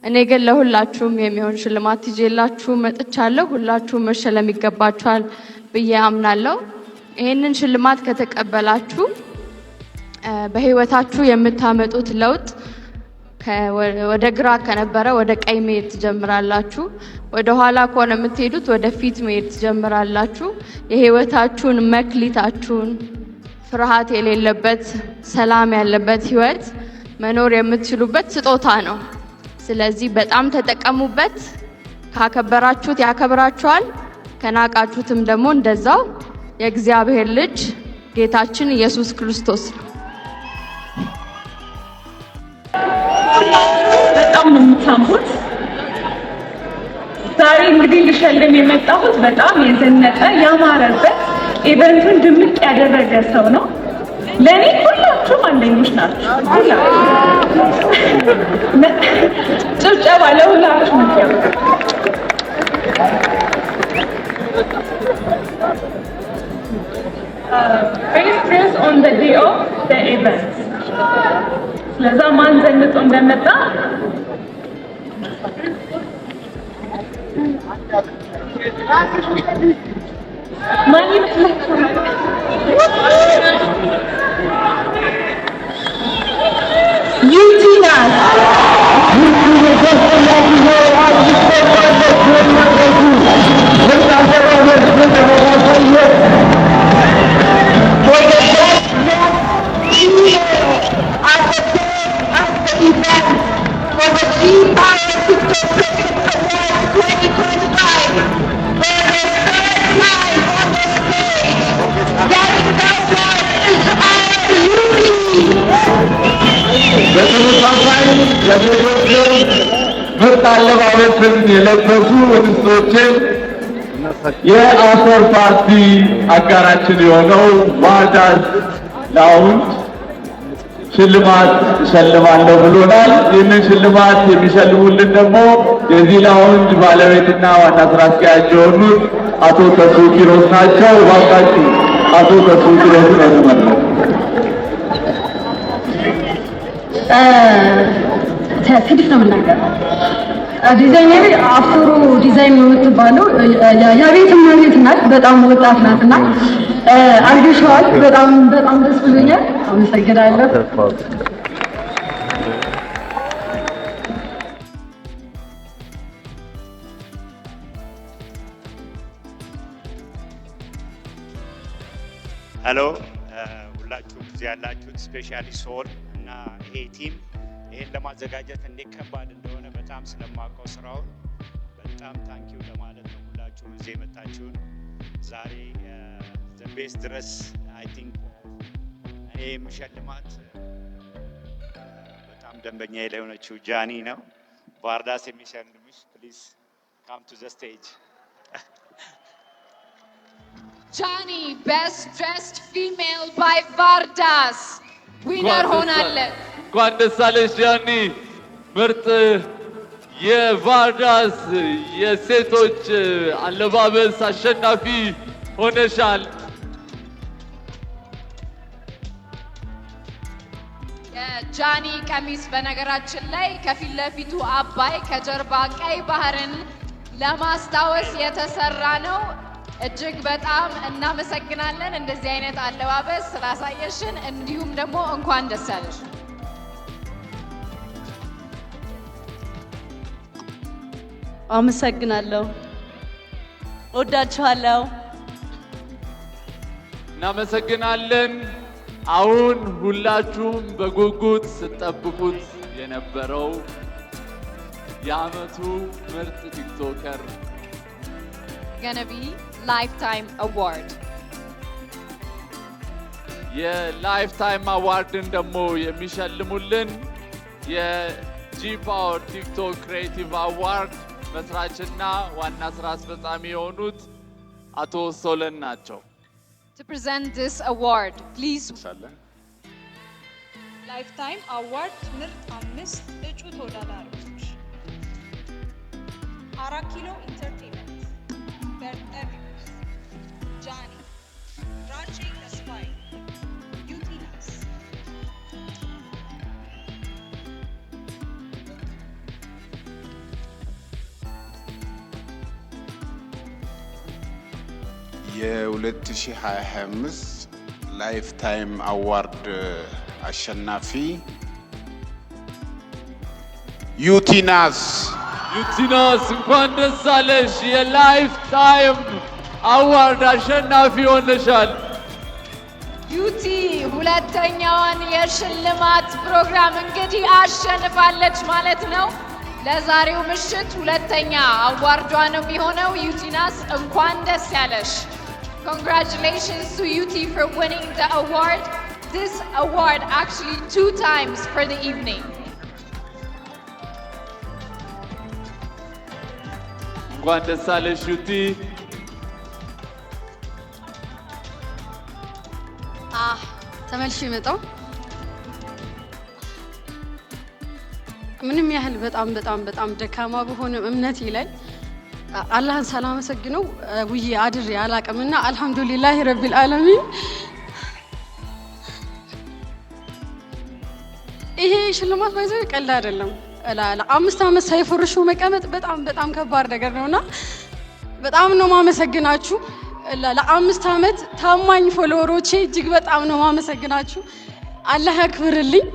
እኔ ግን ለሁላችሁም የሚሆን ሽልማት ይዤላችሁ መጥቻለሁ። ሁላችሁም መሸለም ይገባችኋል ብዬ አምናለሁ። ይሄንን ሽልማት ከተቀበላችሁ በህይወታችሁ የምታመጡት ለውጥ ወደ ግራ ከነበረ ወደ ቀኝ መሄድ ትጀምራላችሁ። ወደ ኋላ ከሆነ የምትሄዱት ወደ ፊት መሄድ ትጀምራላችሁ። የህይወታችሁን መክሊታችሁን ፍርሃት የሌለበት ሰላም ያለበት ህይወት መኖር የምትችሉበት ስጦታ ነው። ስለዚህ በጣም ተጠቀሙበት። ካከበራችሁት ያከብራችኋል፣ ከናቃችሁትም ደግሞ እንደዛው። የእግዚአብሔር ልጅ ጌታችን ኢየሱስ ክርስቶስ ነው። በጣም ነው የምታምሩት። ዛሬ እንግዲህ ልሸልም የመጣሁት በጣም የዘነጠ ያማረበት ኢቨንቱን ድምቅ ያደረገ ሰው ነው። ለኔ ሁላችሁም አንደኞች ናችሁ። ጭብጨባ ለሁላችሁም። Face press on the day of the event. ስለዛ ማን ዘንጦ እንደመጣ ማን ይመስላችኋል? ዩቲናስ ምርጥ አለባበስን የለበሱ እንስቶችን የአፈር ፓርቲ አጋራችን የሆነው ዋዳስ ላውንጅ ሽልማት እሸልማለሁ ብሎናል። ይህንን ሽልማት የሚሸልሙልን ደግሞ የዚህ ላውንጅ ባለቤትና ዋና ስራ አስኪያጅ የሆኑት አቶ ተሱ ኪሮስ ናቸው። እባካችሁ አቶ ተሱ ኪሮስ ነው። ትንሽ ነው የምናገረው። ዲዛይነር አፍሮ ዲዛይን ነው የምትባለው። የቤት እመቤት ናት። በጣም ወጣት ናትና አርገሽዋል። በጣም ደስ ብሎኛል። አመሰግናለሁ። ሄሎ ሁላችሁም እዚህ ያላችሁት ስፔሻሊ ሶል እና ይሄ ቲም ይሄን ለማዘጋጀት እንዴት ከባድ እንደሆነ በጣም ስለማውቀው ስራውን በጣም ታንኪው ለማለት ነው። ሁላችሁም እዚህ የመጣችሁን ዛሬ ዘቤስ ድረስ አይ ቲንክ እኔ የምሸልማት በጣም ደንበኛ የሆነችው ጃኒ ነው። ቫርዳስ የሚሸልምሽ ፕሊዝ ካም ቱ ዘ ስቴጅ። Johnny, best dressed female by Vardas. Winner ሆናለች። እንኳን ደስ አለሽ ጃኒ። ምርጥ የቫርዳስ የሴቶች አለባበስ አሸናፊ ሆነሻል። የጃኒ ቀሚስ በነገራችን ላይ ከፊት ለፊቱ አባይ ከጀርባ ቀይ ባህርን ለማስታወስ የተሰራ ነው። እጅግ በጣም እናመሰግናለን እንደዚህ አይነት አለባበስ ስላሳየሽን፣ እንዲሁም ደግሞ እንኳን ደስ ያለሽ። አመሰግናለሁ። ወዳችኋለሁ። እናመሰግናለን። አሁን ሁላችሁም በጉጉት ስትጠብቁት የነበረው የዓመቱ ምርጥ ቲክቶከር gonna be lifetime award የላይፍታይም አዋርድን ደግሞ የሚሸልሙልን የጂ ፓወር ቲክቶክ ክሬቲቭ አዋርድ መስራችና ዋና ስራ አስፈጻሚ የሆኑት አቶ ሶለን ናቸው። To present this award, please. ላይፍታይም አዋርድ ምርጥ 5 እጩ ተወዳዳሪዎች 4 ኪሎ ኢንተርቴይንመንት፣ በርጠሪስ፣ ጃኒ፣ ራቼ ተስፋይ፣ ዩቲናስ። የ2025 ላይፍ ታይም አዋርድ አሸናፊ ዩቲናስ እንኳን ደስ አለሽ። የላይፍ ታይም አዋርድ አሸናፊ ሆነሻል። ዩቲ ሁለተኛውን የሽልማት ፕሮግራም እንግዲህ አሸንፋለች ማለት ነው። ለዛሬው ምሽት ሁለተኛ አዋርዷ ነው የሚሆነው። ዩቲናስ እንኳን ደስ ያለሽ። Congratulations to Yuti for winning the award. This award actually 2 times for the evening. እንኳን ደስ አለሽ ዩቲ። ተመልሼ መጣሁ። ምንም ያህል በጣም ደካማ በሆነ እምነቴ ላይ አላህን ሳላመሰግነው ውዬ አድሬ አላቅምና አልহামዱሊላህ ረቢል ዓለሚን። ይሄ ሽልማት ባይዘው ቀላል አይደለም። ለ5 ዓመት ሳይፈርሹ መቀመጥ በጣም ከባድ ነገር ነውና በጣም ነው ማመሰግናችሁ። ለ5 ዓመት ታማኝ ፎሎወሮቼ እጅግ በጣም ነው ማመሰግናችሁ። አላህ ያክብርልኝ።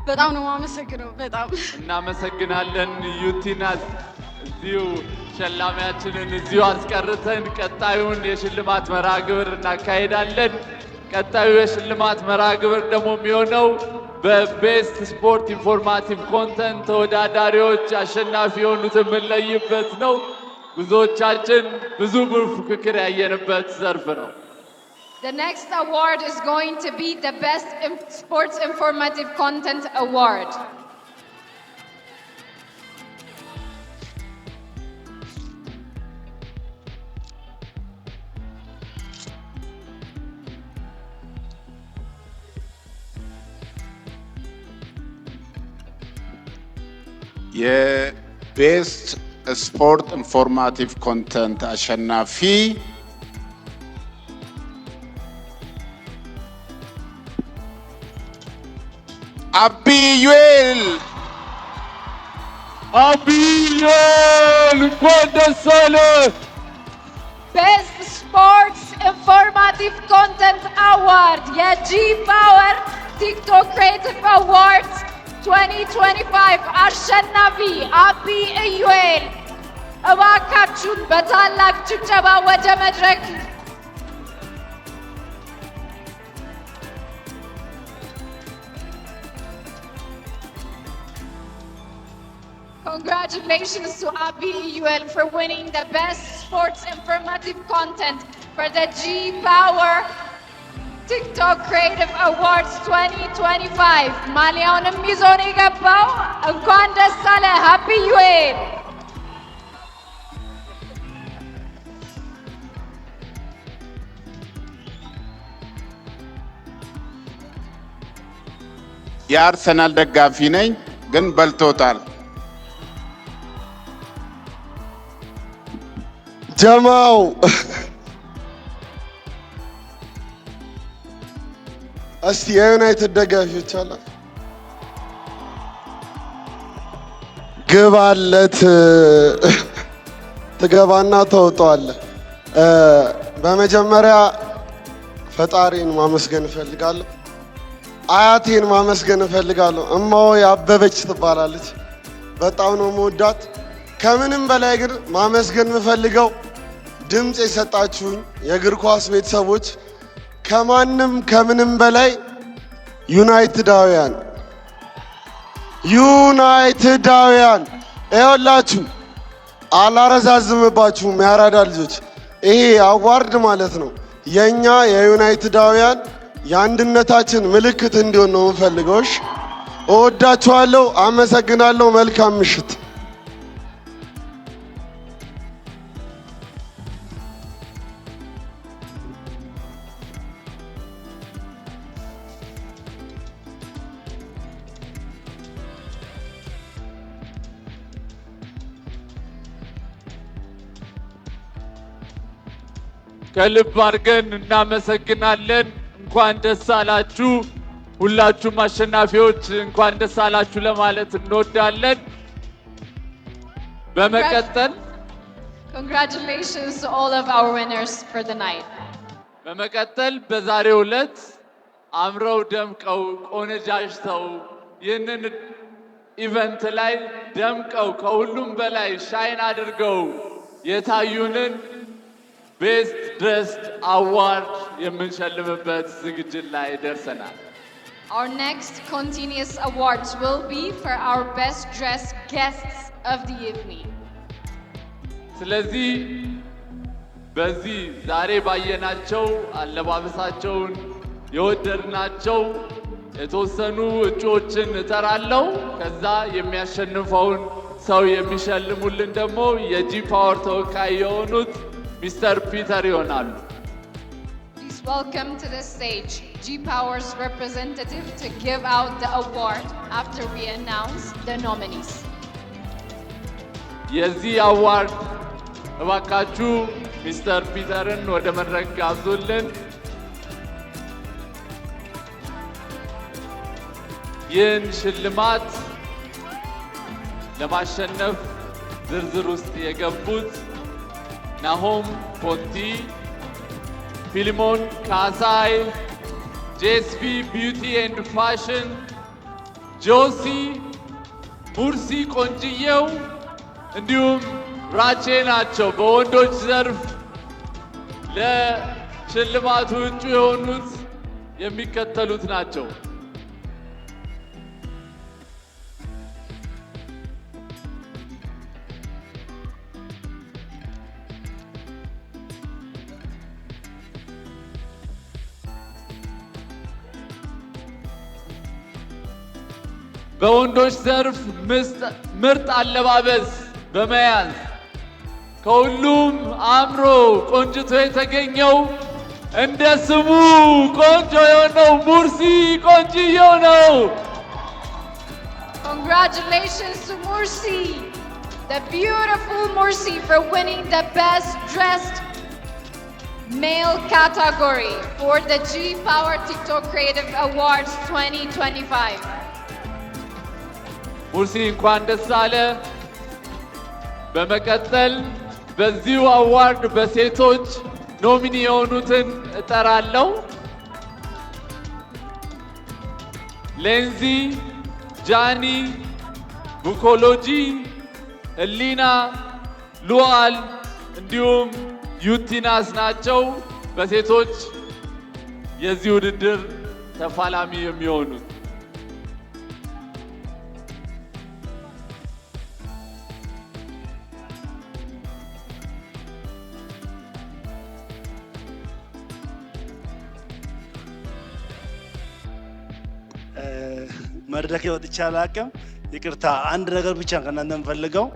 በጣም ነው ማመሰግነው። በጣም እናመሰግናለን ዩቲናስ። እዚሁ ሸላሚያችንን እዚሁ አስቀርተን ቀጣዩን የሽልማት መርሃ ግብር እናካሄዳለን። ቀጣዩ የሽልማት መርሃ ግብር ደግሞ የሚሆነው በቤስት ስፖርት ኢንፎርማቲቭ ኮንተንት ተወዳዳሪዎች አሸናፊ የሆኑትን የምንለይበት ነው። ብዙዎቻችን ብዙ ፉክክር ያየንበት ዘርፍ ነው። The next award is going to be the Best Sports Informative Content Award. የቤስት ስፖርት ኢንፎርማቲቭ ኮንተንት አሸናፊ አቢዩኤል እንኳን ደስ አለህ። Best Sports Informative Content Award የጂ ፓወር ቲክቶክ ክሬቲቭ አዋርድስ 2025 አሸናፊ አቢ ኢዩኤል። እባካችሁን በታላቅ ጭብጨባ ወደ መድረክ Congratulations to Abi Iyuel for winning the Best Sports Informative Content for the G Power TikTok Creative Awards 2025. ማሊያውንም ይዞ ነው የገባው። እንኳን ደስ አለህ አቢ ኢዩኤል። የአርሰናል ደጋፊ ነኝ ግን በልቶታል። ጀማው እስቲ የዩናይትድ ደጋፊዎች አላ ግባለት ትገባና ተወጣዋለህ። በመጀመሪያ ፈጣሪን ማመስገን እፈልጋለሁ። አያቴን ማመስገን እፈልጋለሁ። እማው ያበበች ትባላለች። በጣም ነው መወዳት። ከምንም በላይ ግን ማመስገን የምፈልገው ድምጽ የሰጣችሁኝ የእግር ኳስ ቤተሰቦች፣ ከማንም ከምንም በላይ ዩናይትዳውያን ይኸውላችሁ፣ አላረዛዝምባችሁም ያራዳ ልጆች። ይሄ አዋርድ ማለት ነው የኛ የዩናይትዳውያን የአንድነታችን ምልክት እንዲሆን ነው የምፈልገው። እወዳችኋለሁ። አመሰግናለሁ። መልካም ምሽት። ከልብ አድርገን እናመሰግናለን። እንኳን ደስ አላችሁ። ሁላችሁም አሸናፊዎች እንኳን ደስ አላችሁ ለማለት እንወዳለን። በመቀጠል Congratulations to all of our winners for the night. በመቀጠል በዛሬው ዕለት አምረው ደምቀው ቆነጃጅተው ይህንን ኢቨንት ላይ ደምቀው ከሁሉም በላይ ሻይን አድርገው የታዩንን ቤስት ድሬስድ አዋርድ የምንሸልምበት ዝግጅት ላይ ደርሰናል። Our next continuous awards will be for our best dressed guests of the evening. ስለዚህ በዚህ ዛሬ ባየናቸው አለባበሳቸውን የወደድናቸው የተወሰኑ እጩዎችን እጠራለሁ። ከዛ የሚያሸንፈውን ሰው የሚሸልሙልን ደግሞ የጂ ፓወር ተወካይ የሆኑት ሚስተር ፒተር ይሆናሉ። Please welcome to the stage G Power's representative to give out the award after we announce the nominees. የዚህ አዋርድ እባካችሁ ሚስተር ፒተርን ወደ መድረክ ጋብዙልን። ይህን ሽልማት ለማሸነፍ ዝርዝር ውስጥ የገቡት ናሆም ፖንቲ፣ ፊሊሞን ካሳይ፣ ጄስቢ ቢዩቲ ኤንድ ፋሽን፣ ጆሲ ሙርሲ ቆንጅየው እንዲሁም ራቼ ናቸው። በወንዶች ዘርፍ ለሽልማቱ እጩ የሆኑት የሚከተሉት ናቸው። በወንዶች ዘርፍ ምርጥ አለባበስ በመያዝ ከሁሉም አምሮ ቆንጅቶ የተገኘው እንደ ስሙ ቆንጆ የሆነው ሙርሲ ቆንጅየው ነው። Congratulations to Mursi, the beautiful Mursi, for winning the best dressed male category for the G Power TikTok Creative Awards 2025. ሙርሲ እንኳን ደስ አለ። በመቀጠል በዚሁ አዋርድ በሴቶች ኖሚኒ የሆኑትን እጠራለሁ። ሌንዚ፣ ጃኒ፣ ቡኮሎጂ፣ ህሊና፣ ሉዓል እንዲሁም ዩቲናስ ናቸው በሴቶች የዚህ ውድድር ተፋላሚ የሚሆኑት። መድረክ ወጥቼ አላውቅም። ይቅርታ፣ አንድ ነገር ብቻ ከእናንተ የምፈልገው